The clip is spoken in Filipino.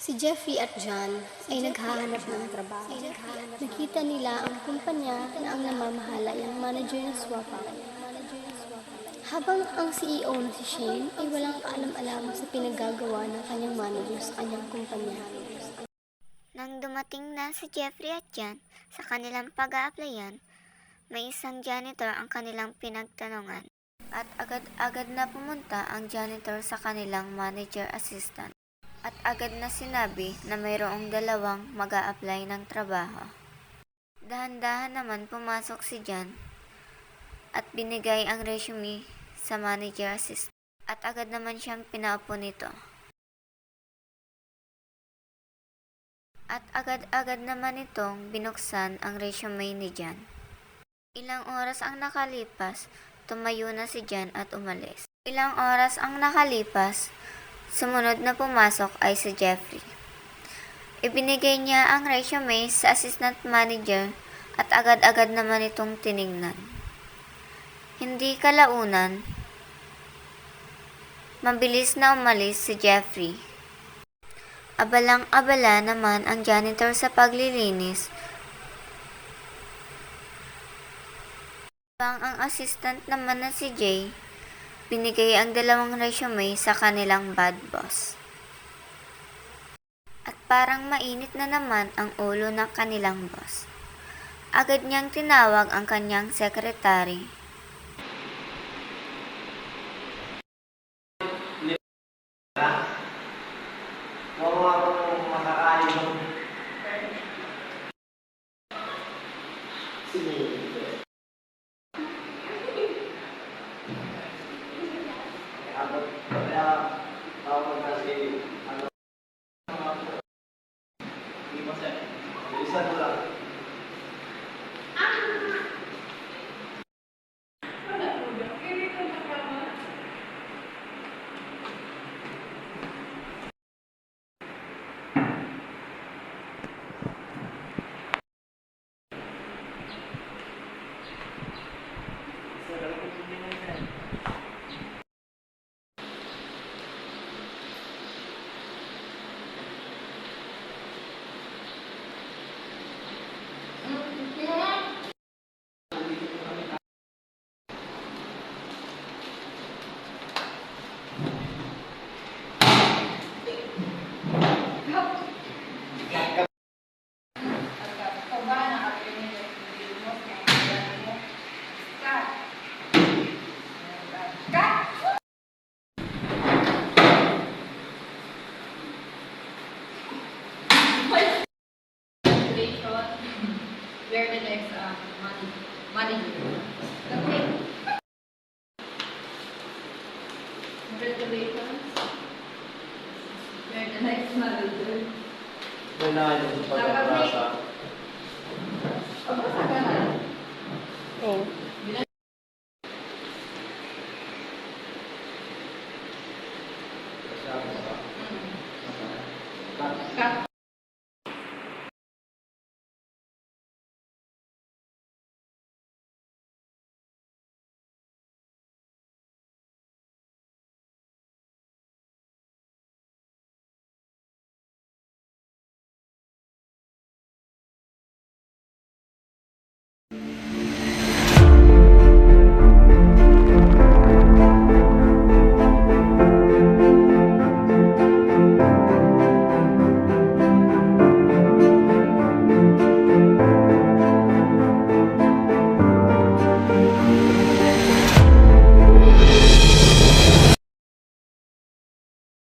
Si Jeffrey at John ay naghahanap ng trabaho. Nakita nila ang kumpanya na ang namamahala ay ang manager ng Swapang. Habang ang CEO na si Shane ay walang kaalam-alam sa pinagagawa ng kanyang manager sa kanyang kumpanya. Nang dumating na si Jeffrey at John sa kanilang pag-a-applyan, may isang janitor ang kanilang pinagtanungan at agad-agad na pumunta ang janitor sa kanilang manager assistant at agad na sinabi na mayroong dalawang mag-a-apply ng trabaho. Dahan-dahan naman pumasok si John at binigay ang resume sa manager assistant at agad naman siyang pinaupo nito. At agad-agad naman itong binuksan ang resume ni John. Ilang oras ang nakalipas, tumayo na si John at umalis. Ilang oras ang nakalipas, sumunod na pumasok ay si Jeffrey. Ibinigay niya ang resume sa assistant manager at agad-agad naman itong tiningnan. Hindi kalaunan, mabilis na umalis si Jeffrey. Abalang-abala naman ang janitor sa paglilinis. Habang ang assistant naman na si Jay, binigay ang dalawang resume sa kanilang bad boss. At parang mainit na naman ang ulo ng kanilang boss. Agad niyang tinawag ang kanyang sekretary. Where the next manager. Okay. Congratulations. Where the next manager. Wala yung pag-asa. Pabasa ka na. Oh. Cut.